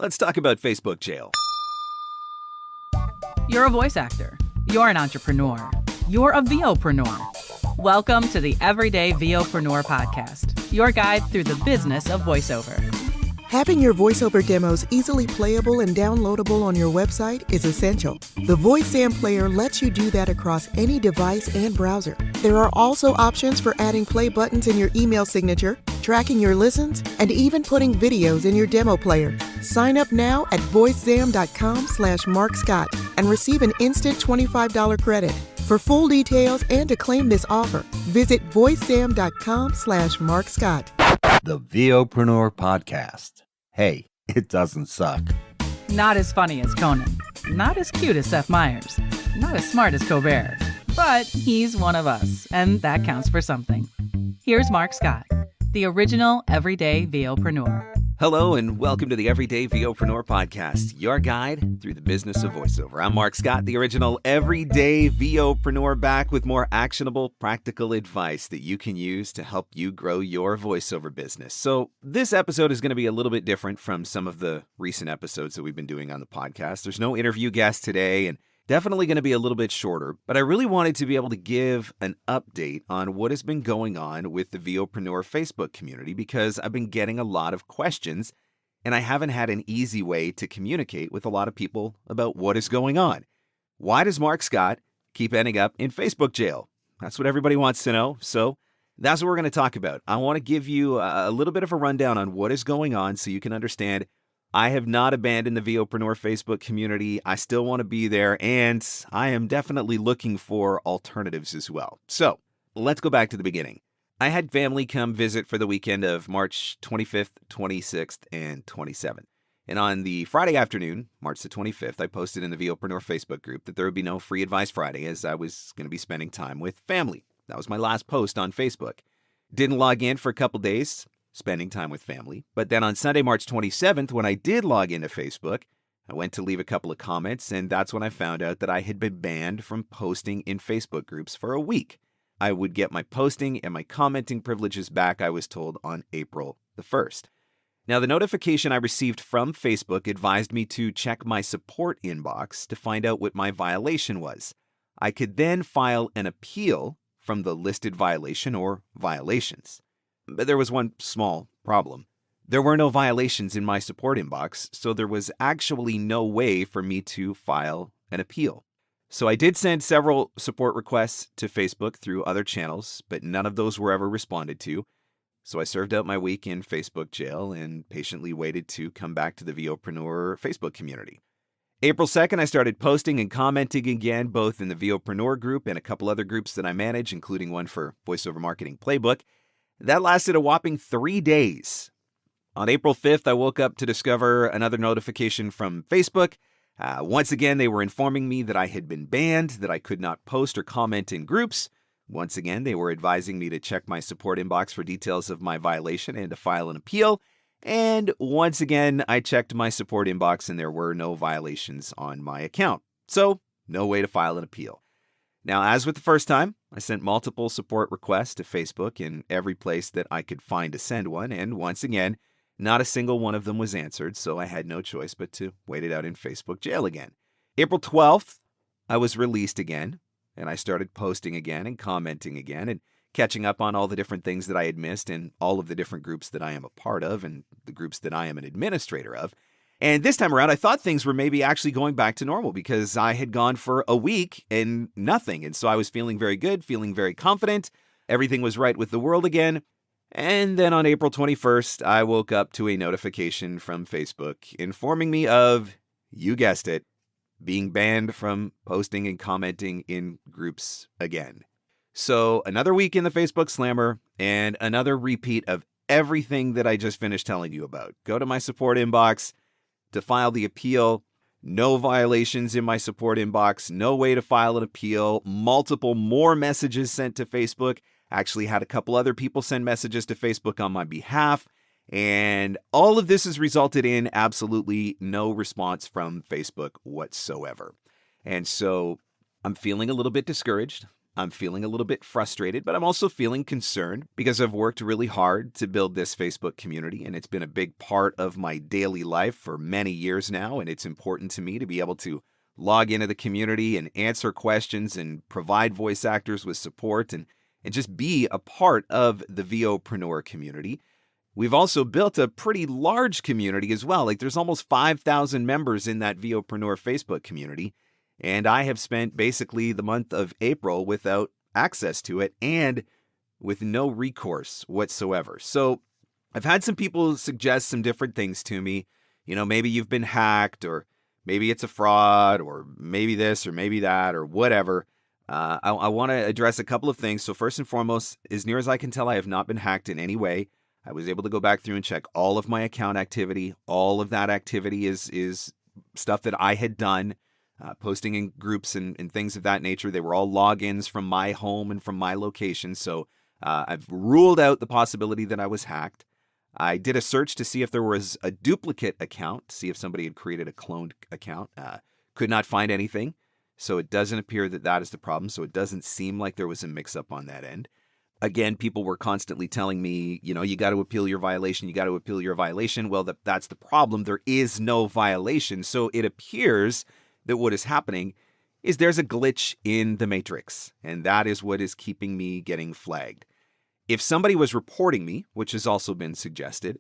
Let's talk about Facebook jail. You're a voice actor. You're an entrepreneur. You're a VOPRENEUR. Welcome to the Everyday VOPRENEUR podcast, your guide through the business of voiceover. Having your voiceover demos easily playable and downloadable on your website is essential. The VoiceZam player lets you do that across any device and browser. There are also options for adding play buttons in your email signature, tracking your listens, and even putting videos in your demo player. Sign up now at voicezam.com/Marc Scott and receive an instant $25 credit. For full details and to claim this offer, visit voicezam.com/Marc Scott. The VOPRENEUR podcast. Hey, it doesn't suck. Not as funny as Conan. Not as cute as Seth Meyers. Not as smart as Colbert. But he's one of us, and that counts for something. Here's Marc Scott, the original Everyday VOPRENEUR. Hello and welcome to the Everyday VOpreneur podcast, your guide through the business of voiceover. I'm Marc Scott, the original Everyday VOpreneur, back with more actionable, practical advice that you can use to help you grow your voiceover business. So this episode is going to be a little bit different from some of the recent episodes that we've been doing on the podcast. There's no interview guest today and definitely going to be a little bit shorter, but I really wanted to be able to give an update on what has been going on with the VOPRENEUR Facebook community because I've been getting a lot of questions and I haven't had an easy way to communicate with a lot of people about what is going on. Why does Marc Scott keep ending up in Facebook jail? That's what everybody wants to know, so that's what we're going to talk about. I want to give you a little bit of a rundown on what is going on so you can understand I have not abandoned the VOPRENEUR Facebook community. I still want to be there, and I am definitely looking for alternatives as well. So let's go back to the beginning. I had family come visit for the weekend of March 25th, 26th, and 27th. And on the Friday afternoon, March the 25th, I posted in the VOPRENEUR Facebook group that there would be no Free Advice Friday as I was going to be spending time with family. That was my last post on Facebook. Didn't log in for a couple days, spending time with family. But then on Sunday, March 27th, when I did log into Facebook, I went to leave a couple of comments, and that's when I found out that I had been banned from posting in Facebook groups for a week. I would get my posting and my commenting privileges back, I was told, on April the 1st. Now, the notification I received from Facebook advised me to check my support inbox to find out what my violation was. I could then file an appeal from the listed violation or violations. But there was one small problem. There were no violations in my support inbox, so there was actually no way for me to file an appeal. So I did send several support requests to Facebook through other channels, but none of those were ever responded to. So I served out my week in Facebook jail and patiently waited to come back to the VOPRENEUR Facebook community. April 2nd, I started posting and commenting again, both in the VOPRENEUR group and a couple other groups that I manage, including one for Voiceover Marketing Playbook. That lasted a whopping 3 days. On April 5th, I woke up to discover another notification from Facebook. Once again, they were informing me that I had been banned, that I could not post or comment in groups. Once again, they were advising me to check my support inbox for details of my violation and to file an appeal. And once again, I checked my support inbox and there were no violations on my account. So, no way to file an appeal. Now, as with the first time, I sent multiple support requests to Facebook in every place that I could find to send one, and once again, not a single one of them was answered, so I had no choice but to wait it out in Facebook jail again. April 12th, I was released again, and I started posting again and commenting again and catching up on all the different things that I had missed in all of the different groups that I am a part of and the groups that I am an administrator of. And this time around, I thought things were maybe actually going back to normal because I had gone for a week and nothing. And so I was feeling very good, feeling very confident. Everything was right with the world again. And then on April 21st, I woke up to a notification from Facebook informing me of, you guessed it, being banned from posting and commenting in groups again. So another week in the Facebook Slammer and another repeat of everything that I just finished telling you about. Go to my support inbox to file the appeal. No violations in my support inbox. No way to file an appeal. Multiple more messages sent to Facebook. Actually had a couple other people send messages to Facebook on my behalf. And all of this has resulted in absolutely no response from Facebook whatsoever. And so I'm feeling a little bit discouraged. I'm feeling a little bit frustrated, but I'm also feeling concerned because I've worked really hard to build this Facebook community, and it's been a big part of my daily life for many years now, and it's important to me to be able to log into the community and answer questions and provide voice actors with support and just be a part of the VOPRENEUR community. We've also built a pretty large community as well. Like there's almost 5,000 members in that VOPRENEUR Facebook community. And I have spent basically the month of April without access to it and with no recourse whatsoever. So I've had some people suggest some different things to me. Maybe you've been hacked, or maybe it's a fraud, or maybe this or maybe that or whatever. I want to address a couple of things. So first and foremost, as near as I can tell, I have not been hacked in any way. I was able to go back through and check all of my account activity. All of that activity is stuff that I had done. Posting in groups and things of that nature. They were all logins from my home and from my location. So I've ruled out the possibility that I was hacked. I did a search to see if there was a duplicate account, to see if somebody had created a cloned account. Could not find anything. So it doesn't appear that that is the problem. So it doesn't seem like there was a mix-up on that end. Again, people were constantly telling me, you got to appeal your violation. You got to appeal your violation. Well, that's the problem. There is no violation. So it appears that what is happening is there's a glitch in the matrix, and that is what is keeping me getting flagged. If somebody was reporting me, which has also been suggested,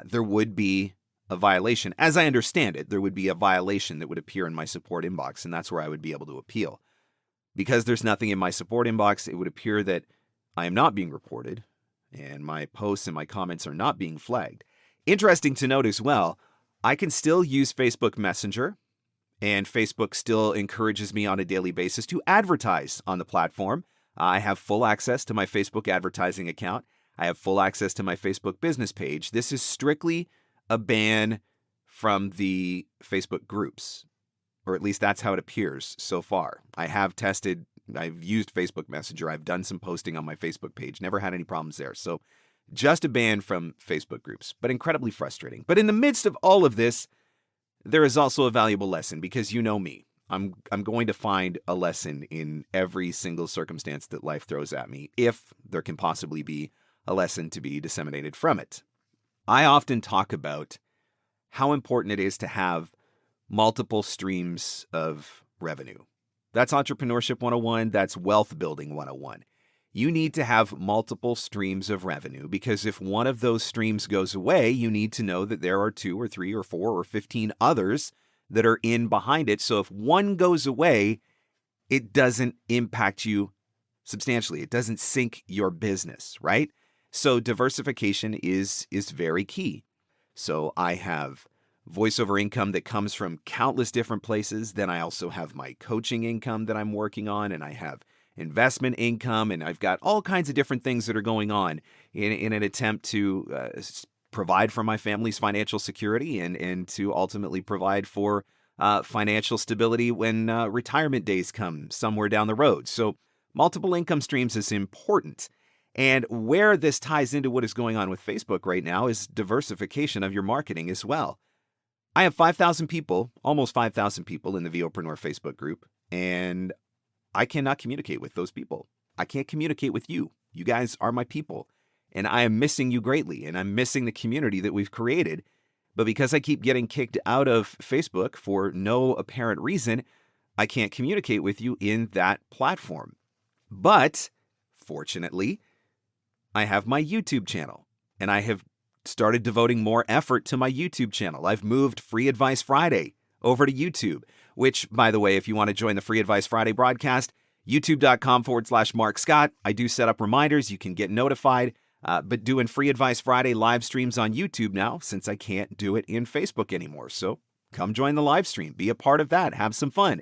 there would be a violation. As I understand it, there would be a violation that would appear in my support inbox, and that's where I would be able to appeal. Because there's nothing in my support inbox, it would appear that I am not being reported, and my posts and my comments are not being flagged. Interesting to note as well, I can still use Facebook Messenger, and Facebook still encourages me on a daily basis to advertise on the platform. I have full access to my Facebook advertising account. I have full access to my Facebook business page. This is strictly a ban from the Facebook groups, or at least that's how it appears so far. I've used Facebook Messenger. I've done some posting on my Facebook page. Never had any problems there. So just a ban from Facebook groups, but incredibly frustrating. But in the midst of all of this, there is also a valuable lesson, because you know me. I'm going to find a lesson in every single circumstance that life throws at me, if there can possibly be a lesson to be disseminated from it. I often talk about how important it is to have multiple streams of revenue. That's Entrepreneurship 101. That's Wealth Building 101. You need to have multiple streams of revenue, because if one of those streams goes away, you need to know that there are 2 or 3 or 4 or 15 others that are in behind it. So if one goes away, it doesn't impact you substantially. It doesn't sink your business, right? So diversification is very key. So I have voiceover income that comes from countless different places. Then I also have my coaching income that I'm working on, and I have investment income, and I've got all kinds of different things that are going on in an attempt to provide for my family's financial security and to ultimately provide for financial stability when retirement days come somewhere down the road. So multiple income streams is important. And where this ties into what is going on with Facebook right now is diversification of your marketing as well. I have 5,000 people, almost 5,000 people in the VOPRENEUR Facebook group, and I cannot communicate with those people. I can't communicate with you. You guys are my people, and I am missing you greatly, and I'm missing the community that we've created. But because I keep getting kicked out of Facebook for no apparent reason, I can't communicate with you in that platform. But fortunately, I have my YouTube channel, and I have started devoting more effort to my YouTube channel. I've moved Free Advice Friday over to YouTube, which, by the way, if you want to join the Free Advice Friday broadcast, youtube.com/Marc Scott. I do set up reminders. You can get notified, but doing Free Advice Friday live streams on YouTube now, since I can't do it in Facebook anymore. So come join the live stream. Be a part of that. Have some fun.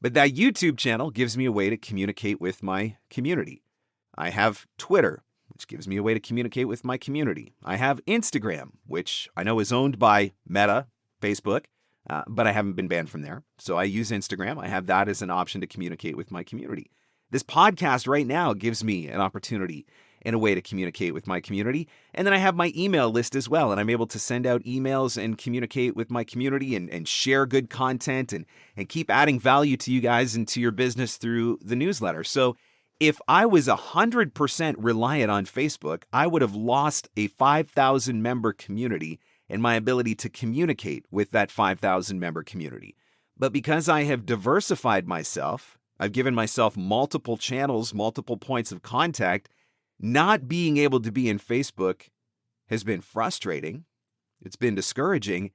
But that YouTube channel gives me a way to communicate with my community. I have Twitter, which gives me a way to communicate with my community. I have Instagram, which I know is owned by Meta, Facebook, but I haven't been banned from there. So I use Instagram. I have that as an option to communicate with my community. This podcast right now gives me an opportunity and a way to communicate with my community. And then I have my email list as well, and I'm able to send out emails and communicate with my community and share good content and keep adding value to you guys and to your business through the newsletter. So If I was 100% reliant on Facebook, I would have lost a 5,000 member community and my ability to communicate with that 5,000 member community. But because I have diversified myself, I've given myself multiple channels, multiple points of contact, not being able to be in Facebook has been frustrating. It's been discouraging,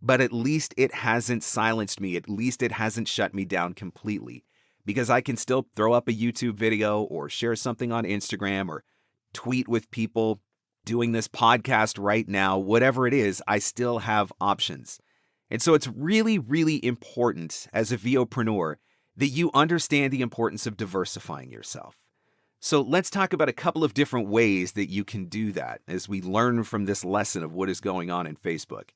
but at least it hasn't silenced me. At least it hasn't shut me down completely, because I can still throw up a YouTube video or share something on Instagram or tweet with people, doing this podcast right now, whatever it is, I still have options. And so it's really, really important as a VOpreneur that you understand the importance of diversifying yourself. So let's talk about a couple of different ways that you can do that as we learn from this lesson of what is going on in Facebook.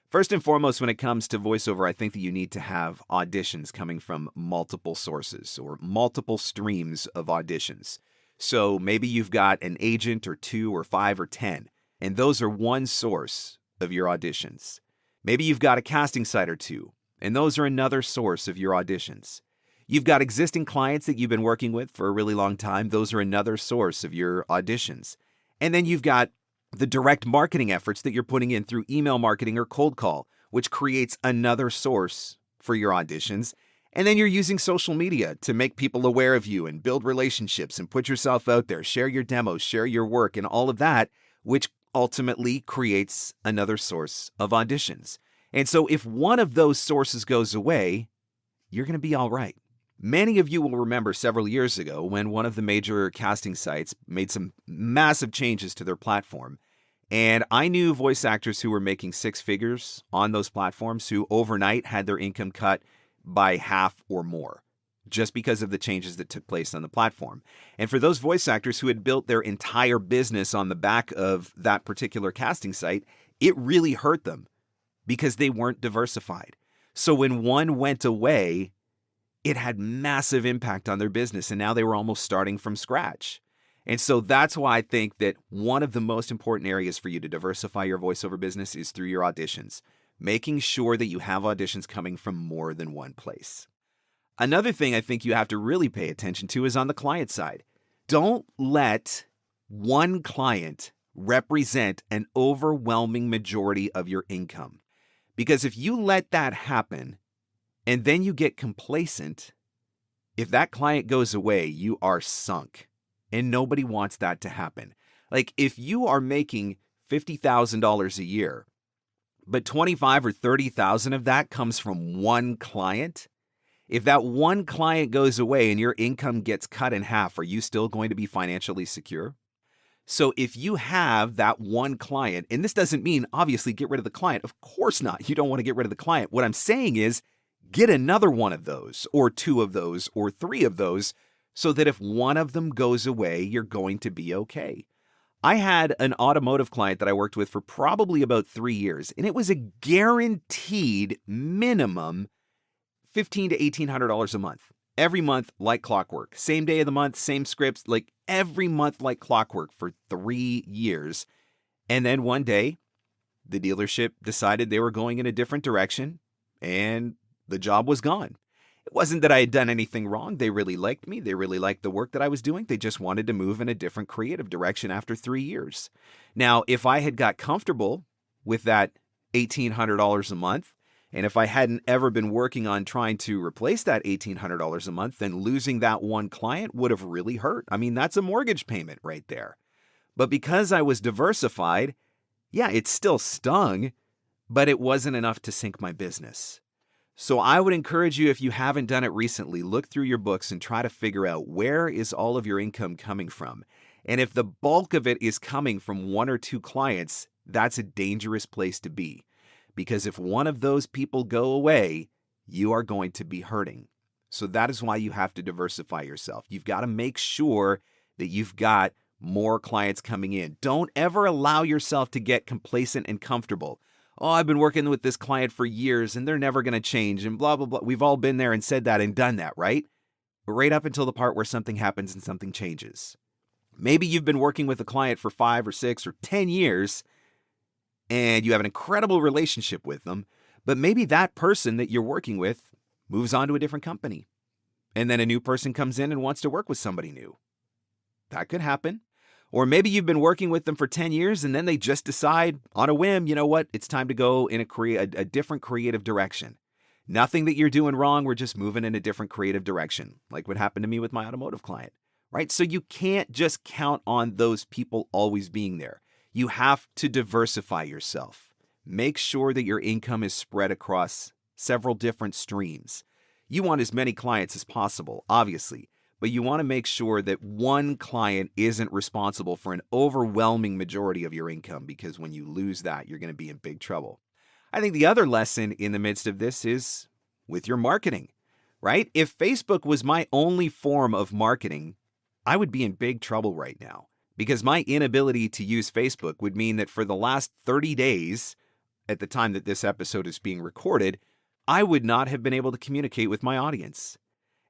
First and foremost, when it comes to voiceover, I think that you need to have auditions coming from multiple sources or multiple streams of auditions. So maybe you've got an agent or 2 or 5 or 10, and those are one source of your auditions. Maybe you've got a casting site or 2, and those are another source of your auditions. You've got existing clients that you've been working with for a really long time. Those are another source of your auditions. And then you've got the direct marketing efforts that you're putting in through email marketing or cold call, which creates another source for your auditions. And then you're using social media to make people aware of you and build relationships and put yourself out there, share your demos, share your work and all of that, which ultimately creates another source of auditions. And so if one of those sources goes away, you're going to be all right. Many of you will remember several years ago when one of the major casting sites made some massive changes to their platform. And I knew voice actors who were making 6 figures on those platforms who overnight had their income cut by half or more, just because of the changes that took place on the platform. And for those voice actors who had built their entire business on the back of that particular casting site, it really hurt them because they weren't diversified. So when one went away, it had massive impact on their business, and now they were almost starting from scratch. And so that's why I think that one of the most important areas for you to diversify your voiceover business is through your auditions, making sure that you have auditions coming from more than one place. Another thing I think you have to really pay attention to is on the client side. Don't let one client represent an overwhelming majority of your income. Because if you let that happen, and then you get complacent, if that client goes away, you are sunk. And nobody wants that to happen. Like if you are making $50,000 a year, but 25 or 30,000 of that comes from one client, if that one client goes away and your income gets cut in half, are you still going to be financially secure? So if you have that one client, and this doesn't mean obviously get rid of the client. Of course not. You don't want to get rid of the client. What I'm saying is, get another one of those, or 2 of those, or 3 of those, so that if one of them goes away, you're going to be okay. I had an automotive client that I worked with for probably about 3 years, and it was a guaranteed minimum $1,500 to $1,800 a month. Every month, like clockwork. Same day of the month, same scripts, like every month like clockwork for 3 years. And then one day, the dealership decided they were going in a different direction, and the job was gone. It wasn't that I had done anything wrong. They really liked me. They really liked the work that I was doing. They just wanted to move in a different creative direction after 3 years. Now, if I had got comfortable with that $1,800 a month, and if I hadn't ever been working on trying to replace that $1,800 a month, then losing that one client would have really hurt. I mean, that's a mortgage payment right there. But because I was diversified, yeah, it still stung, but it wasn't enough to sink my business. So I would encourage you, if you haven't done it recently, look through your books and try to figure out where is all of your income coming from. And if the bulk of it is coming from 1 or 2 clients, that's a dangerous place to be. Because if one of those people go away, you are going to be hurting. So that is why you have to diversify yourself. You've got to make sure that you've got more clients coming in. Don't ever allow yourself to get complacent and comfortable. Oh, I've been working with this client for years and they're never going to change and blah, blah, blah. We've all been there and said that and done that, right? But right up until the part where something happens and something changes. Maybe you've been working with a client for 5 or 6 or 10 years and you have an incredible relationship with them, but maybe that person that you're working with moves on to a different company. and then a new person comes in and wants to work with somebody new. That could happen. Or maybe you've been working with them for 10 years and then they just decide on a whim, you know what, it's time to go in a different creative direction. Nothing that you're doing wrong, we're just moving in a different creative direction, like what happened to me with my automotive client, right? So you can't just count on those people always being there. You have to diversify yourself. Make sure that your income is spread across several different streams. You want as many clients as possible, obviously, but you want to make sure that one client isn't responsible for an overwhelming majority of your income, because when you lose that, you're going to be in big trouble. I think the other lesson in the midst of this is with your marketing, right? If Facebook was my only form of marketing, I would be in big trouble right now, because my inability to use Facebook would mean that for the last 30 days, at the time that this episode is being recorded, I would not have been able to communicate with my audience.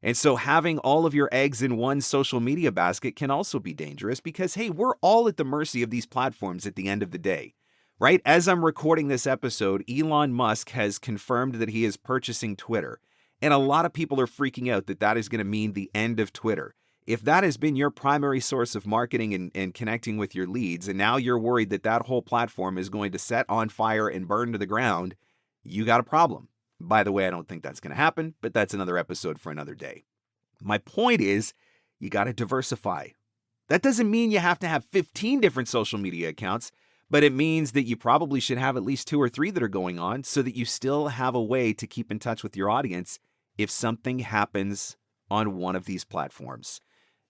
And so having all of your eggs in one social media basket can also be dangerous, because, hey, we're all at the mercy of these platforms at the end of the day, right? As I'm recording this episode, Elon Musk has confirmed that he is purchasing Twitter. And a lot of people are freaking out that that is going to mean the end of Twitter. If that has been your primary source of marketing and connecting with your leads, and now you're worried that that whole platform is going to set on fire and burn to the ground, you got a problem. By the way, I don't think that's going to happen, but that's another episode for another day. My point is, you got to diversify. That doesn't mean you have to have 15 different social media accounts, but it means that you probably should have at least 2 or 3 that are going on, so that you still have a way to keep in touch with your audience if something happens on one of these platforms.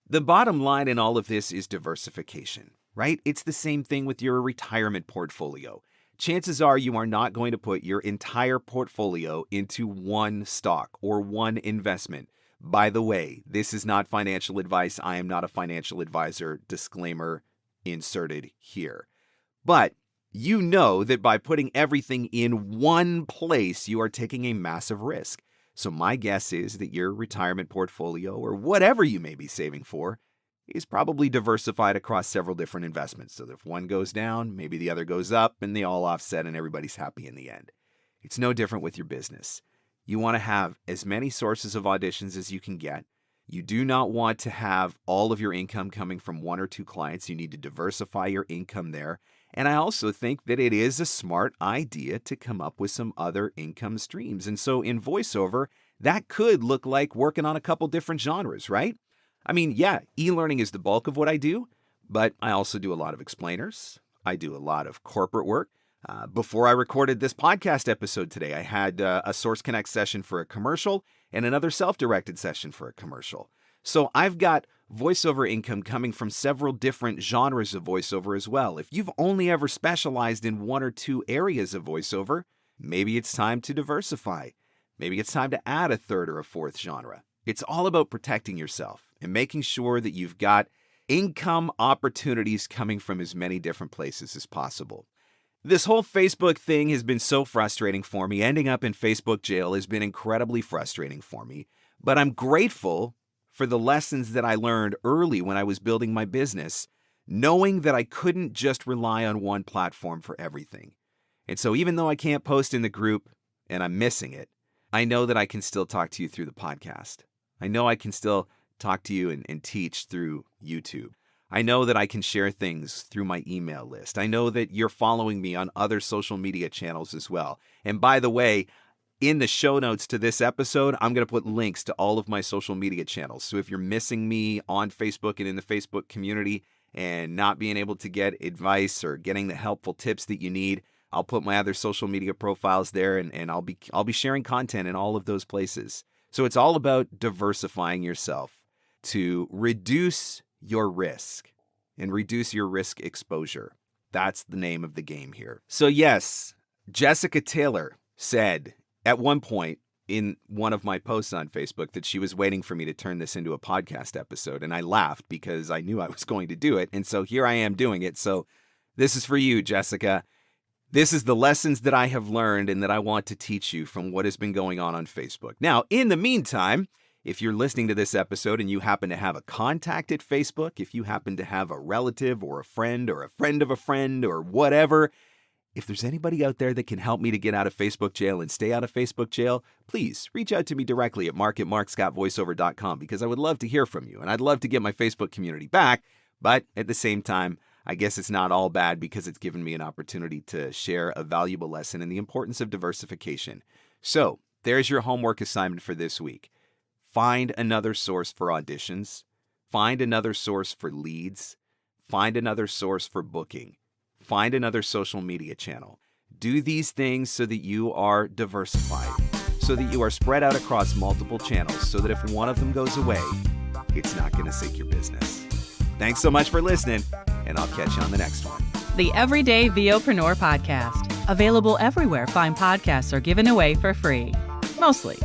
The bottom line in all of this is diversification, right? It's the same thing with your retirement portfolio. Chances are you are not going to put your entire portfolio into one stock or one investment. By the way, this is not financial advice. I am not a financial advisor. Disclaimer inserted here. But you know that by putting everything in one place, you are taking a massive risk. So my guess is that your retirement portfolio, or whatever you may be saving for, is probably diversified across several different investments, so that if one goes down, maybe the other goes up, and they all offset and everybody's happy in the end. It's no different with your business. You want to have as many sources of auditions as you can get. You do not want to have all of your income coming from 1 or 2 clients. You need to diversify your income there. And I also think that it is a smart idea to come up with some other income streams. And so in voiceover, that could look like working on a couple different genres, right? I mean, yeah, e-learning is the bulk of what I do, but I also do a lot of explainers. I do a lot of corporate work. Before I recorded this podcast episode today, I had a Source Connect session for a commercial and another self-directed session for a commercial. So I've got voiceover income coming from several different genres of voiceover as well. If you've only ever specialized in 1 or 2 areas of voiceover, maybe it's time to diversify. Maybe it's time to add a 3rd or a 4th genre. It's all about protecting yourself and making sure that you've got income opportunities coming from as many different places as possible. This whole Facebook thing has been so frustrating for me. Ending up in Facebook jail has been incredibly frustrating for me. But I'm grateful for the lessons that I learned early when I was building my business, knowing that I couldn't just rely on one platform for everything. And so even though I can't post in the group and I'm missing it, I know that I can still talk to you through the podcast. I know I can still talk to you and teach through YouTube. I know that I can share things through my email list. I know that you're following me on other social media channels as well. And by the way, in the show notes to this episode, I'm going to put links to all of my social media channels. So if you're missing me on Facebook and in the Facebook community and not being able to get advice or getting the helpful tips that you need, I'll put my other social media profiles there, and I'll be sharing content in all of those places. So it's all about diversifying yourself to reduce your risk and reduce your risk exposure. That's the name of the game here. So yes, Jessica Taylor said at one point in one of my posts on Facebook that she was waiting for me to turn this into a podcast episode, and I laughed because I knew I was going to do it, and so here I am doing it. So this is for you, Jessica. This is the lessons that I have learned and that I want to teach you from what has been going on Facebook. Now, in the meantime, if you're listening to this episode and you happen to have a contact at Facebook, if you happen to have a relative or a friend of a friend or whatever, If there's anybody out there that can help me to get out of Facebook jail and stay out of Facebook jail, please reach out to me directly at marc@marcscottvoiceover.com, because I would love to hear from you, and I'd love to get my Facebook community back. But at the same time, I guess it's not all bad, because it's given me an opportunity to share a valuable lesson in the importance of diversification. So there's your homework assignment for this week. Find another source for auditions. Find another source for leads. Find another source for booking. Find another social media channel. Do these things so that you are diversified, so that you are spread out across multiple channels, so that if one of them goes away, it's not going to sink your business. Thanks so much for listening, and I'll catch you on the next one. The Everyday VOpreneur Podcast. Available everywhere fine podcasts are given away for free. Mostly,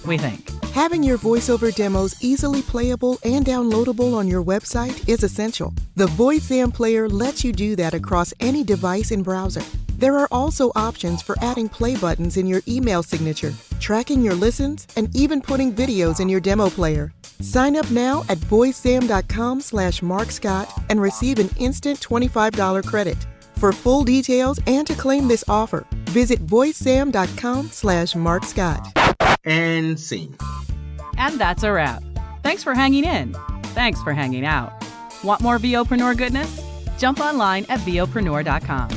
we think. Having your voiceover demos easily playable and downloadable on your website is essential. The VoiceAm player lets you do that across any device and browser. There are also options for adding play buttons in your email signature, tracking your listens, and even putting videos in your demo player. Sign up now at voicesam.com/MarcScott and receive an instant $25 credit. For full details and to claim this offer, visit voicesam.com/MarcScott. And scene. And that's a wrap. Thanks for hanging in. Thanks for hanging out. Want more VOpreneur goodness? Jump online at VOPRENEUR.com.